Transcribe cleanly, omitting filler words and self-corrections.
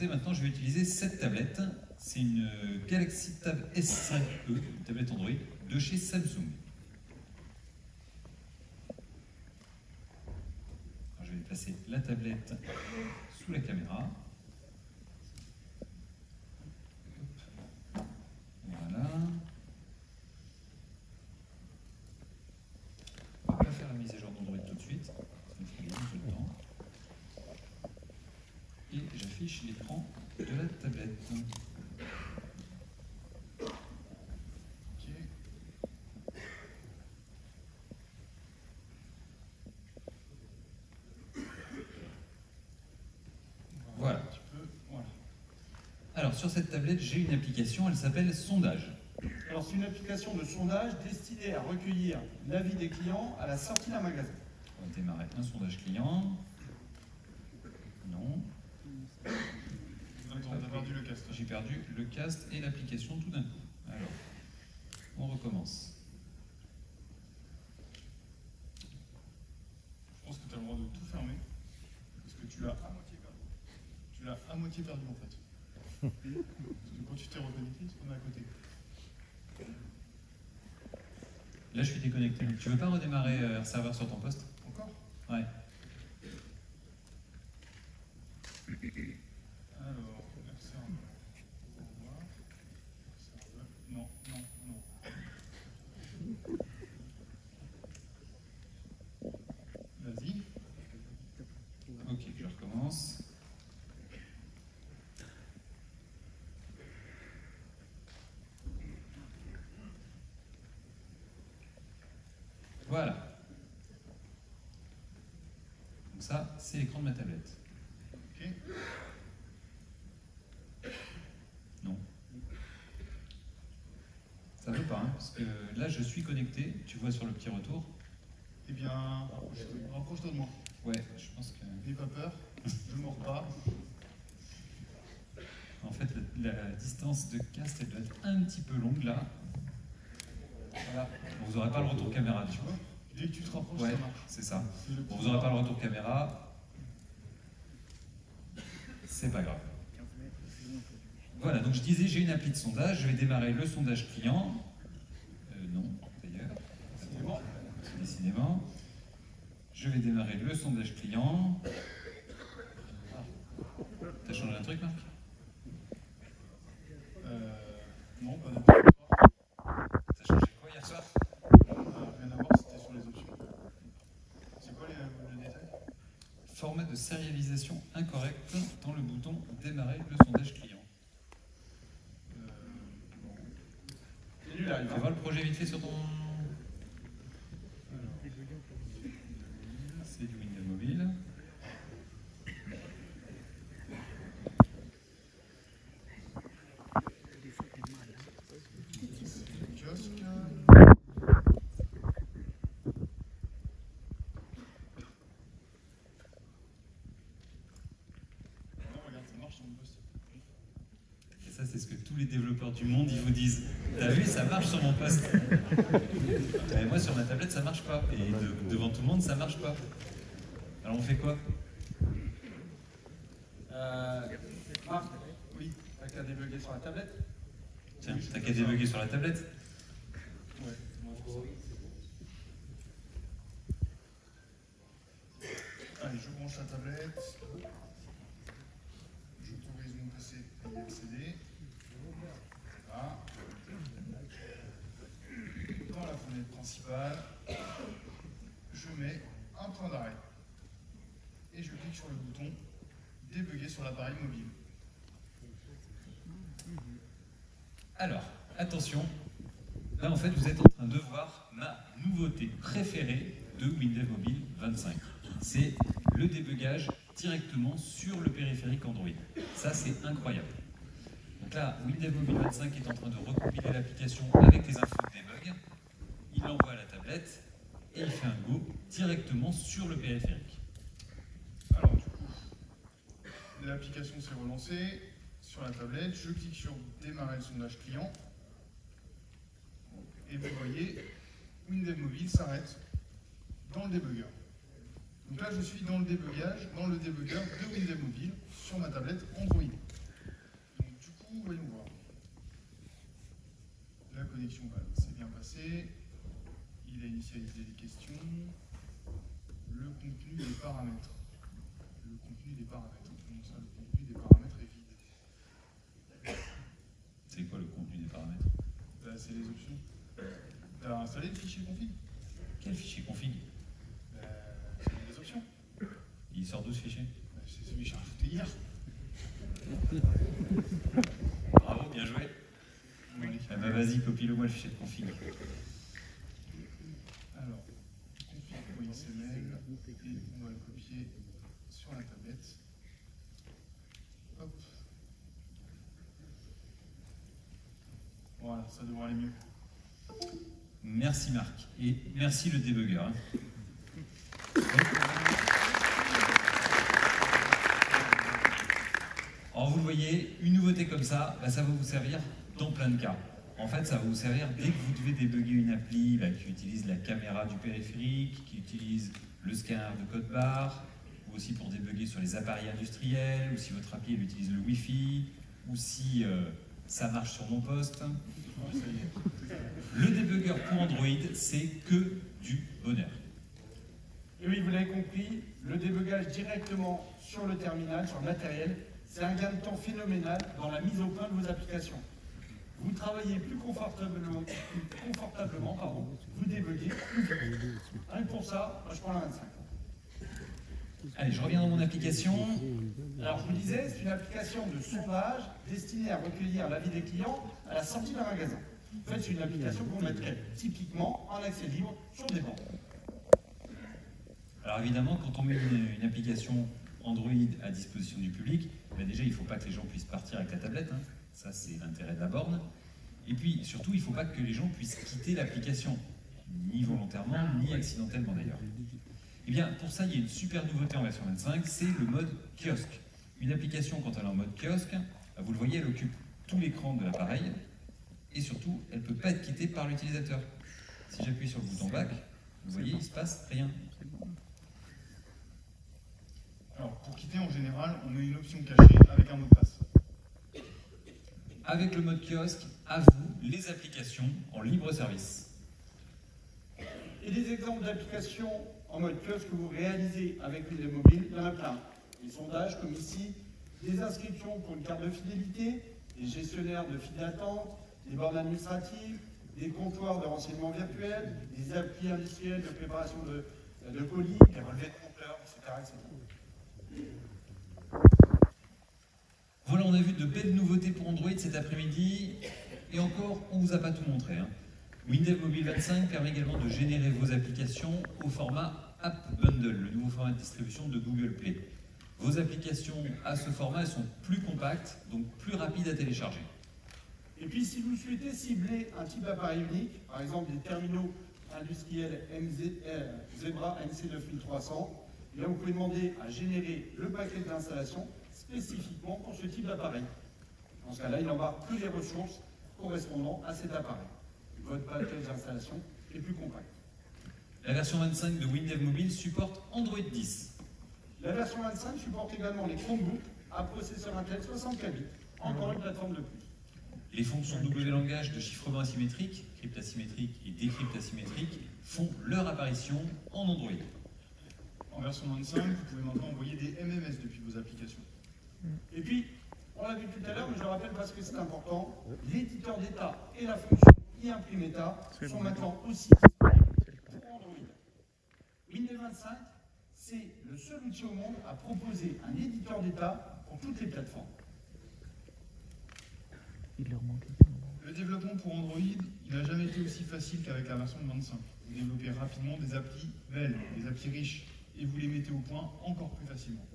présenter maintenant, je vais utiliser cette tablette. C'est une Galaxy Tab S5e, une tablette Android de chez Samsung. Alors, je vais placer la tablette sous la caméra. Voilà. On ne va pas faire la mise à jour d'Android tout de suite. Ça me fait un peu de temps. Et j'affiche l'écran de la tablette. Ok. Voilà. Alors sur cette tablette, j'ai une application, elle s'appelle Sondage. Alors c'est une application de sondage destinée à recueillir l'avis des clients à la sortie d'un magasin. On va démarrer un sondage client. Non. Attends, t'as perdu le cast. J'ai perdu le cast et l'application tout d'un coup. Alors, on recommence. Je pense que tu as le droit de tout fermer, parce que tu l'as à moitié perdu. Tu l'as à moitié perdu en fait. Parce que quand tu t'es reconnecté, tu te mets à côté. Là, je suis déconnecté. Tu veux pas redémarrer un serveur sur ton poste? Encore? Ouais. Alors, serveur. Au revoir. Serveur. Non, non, non. Vas-y. Ok, je recommence. Voilà. Donc ça, c'est l'écran de ma tablette. Ok. Non. Ça veut pas, hein, parce que là, je suis connecté. Tu vois sur le petit retour. Eh bien, rapproche-toi de moi. Ouais, je pense que... N'aie pas peur, je mords pas. En fait, la distance de cast, elle doit être un petit peu longue, là. Voilà. Bon, vous n'aurez pas le retour caméra, tu vois. Dès que tu te rapproches, Ouais, ça marche. c'est ça. C'est le Bon, vous n'aurez pas le retour caméra. C'est pas grave. Voilà, donc je disais, j'ai une appli de sondage. Je vais démarrer le sondage client. Non, d'ailleurs. Décidément. Décidément. Je vais démarrer le sondage client. T'as changé un truc, Marc? Non, pas d'accord. T'as changé quoi hier soir? Rien à voir, c'était sur les options. C'est quoi le détail? Format de sérialisation incorrect dans le bouton démarrer le sondage client. C'est nul, là, il Fais voir le projet vite fait sur ton... C'est du Windows Mobile. kiosque. Non, regarde, ça marche sur mon poste. Et ça, c'est ce que tous les développeurs du monde, ils vous disent. T'as vu, ça marche sur mon poste. Et moi, sur ma tablette, ça marche pas. Et devant tout le monde, ça marche pas. Alors, on fait quoi? Marc, oui, t'as qu'à débugger sur la tablette. Tiens, t'as qu'à débugger sur la tablette. Ouais, on va faire ça. Allez, je branche la tablette. J'autorise mon PC à y accéder. Voilà. Dans la fenêtre principale, je mets un point d'arrêt. Et je clique sur le bouton débugger sur l'appareil mobile. Alors, attention. Là, en fait, vous êtes en train de voir ma nouveauté préférée de Windows Mobile 25. C'est le débugage directement sur le périphérique Android. Ça, c'est incroyable. Donc là, Windows Mobile 25 est en train de recompiler l'application avec les infos de debug. Il l'envoie à la tablette et il fait un go directement sur le périphérique. Alors du coup, l'application s'est relancée sur la tablette, je clique sur démarrer le sondage client et vous voyez, Windows Mobile s'arrête dans le débugger. Donc là je suis dans le débugger de Windows Mobile sur ma tablette Android. fichier, il a initialisé les questions, le contenu des paramètres. Le contenu des paramètres. Comment ça, le contenu des paramètres est vide? C'est quoi le contenu des paramètres? C'est les options. Tu as installé le fichier config? Quel fichier config? C'est les options. Il sort d'où ce fichier? C'est celui que j'ai rajouté hier. Bravo, bien joué. Oui. Ah bah vas-y, copie-le-moi le fichier de config. Alors, config.xml, et on va le copier sur la tablette. Hop. Voilà, ça devrait aller mieux. Merci Marc, et merci le débugger. Alors vous le voyez, une nouveauté comme ça, ça va vous servir dans plein de cas. En fait, ça va vous servir dès que vous devez débugger une appli qui utilise la caméra du périphérique, qui utilise le scanner de code barre, ou aussi pour débugger sur les appareils industriels, ou si votre appli elle utilise le Wi-Fi, ou si ça marche sur mon poste. Le débugger pour Android, c'est que du bonheur. Et oui, vous l'avez compris, le débugage directement sur le terminal, sur le matériel, c'est un gain de temps phénoménal dans la mise au point de vos applications. Vous travaillez plus confortablement, vous débuguez plus vite. Rien que pour ça, moi je prends la 25. Allez, je reviens dans mon application. Alors je vous disais, c'est une application de sondage destinée à recueillir l'avis des clients à la sortie d'un magasin. En fait, c'est une application qu'on mettrait typiquement en accès libre sur des bancs. Alors évidemment, quand on met une application Android à disposition du public, déjà il ne faut pas que les gens puissent partir avec la tablette, hein. Ça c'est l'intérêt de la borne. Et puis surtout, il ne faut pas que les gens puissent quitter l'application, ni volontairement, ni accidentellement d'ailleurs. Et bien pour ça, il y a une super nouveauté en version 25, c'est le mode kiosque. Une application, quand elle est en mode kiosque, vous le voyez, elle occupe tout l'écran de l'appareil, et surtout, elle ne peut pas être quittée par l'utilisateur. Si j'appuie sur le bouton back, vous voyez, il ne se passe rien. Alors, pour quitter, en général, on met une option cachée avec un mot de passe. Avec le mode kiosque, à vous, les applications en libre service. Et des exemples d'applications en mode kiosque que vous réalisez avec Windows Mobile, il y en a plein. Des sondages comme ici, des inscriptions pour une carte de fidélité, des gestionnaires de files d'attente, des bornes administratives, des comptoirs de renseignement virtuel, des applis industriels de préparation de colis, des relevés de compteurs, etc., etc. Voilà, on a vu de belles nouveautés pour Android cet après-midi. Et encore, on ne vous a pas tout montré, hein. Windows Mobile 25 permet également de générer vos applications au format App Bundle, le nouveau format de distribution de Google Play. Vos applications à ce format, elles sont plus compactes, donc plus rapides à télécharger. Et puis, si vous souhaitez cibler un type d'appareil unique, par exemple des terminaux industriels Zebra NC9300, là, vous pouvez demander à générer le paquet d'installation spécifiquement pour ce type d'appareil. Dans ce cas-là, il n'embarque que les ressources correspondant à cet appareil. Votre paquet d'installation est plus compact. La version 25 de Windows Mobile supporte Android 10. La version 25 supporte également les Chromebooks à processeur Intel 64 bits, encore une plateforme de plus. Les fonctions double langage de chiffrement asymétrique, crypte asymétrique et décrypte asymétrique font leur apparition en Android. En version 25, vous pouvez maintenant envoyer des MMS depuis vos applications. Et puis, on l'a vu tout à l'heure, mais je le rappelle parce que c'est important, l'éditeur d'état et la fonction imprime état sont maintenant aussi disponibles pour Android. Windows 25, c'est le seul outil au monde à proposer un éditeur d'état pour toutes les plateformes. Le développement pour Android, il n'a jamais été aussi facile qu'avec la version 25. Vous développez rapidement des applis belles, des applis riches, et vous les mettez au point encore plus facilement.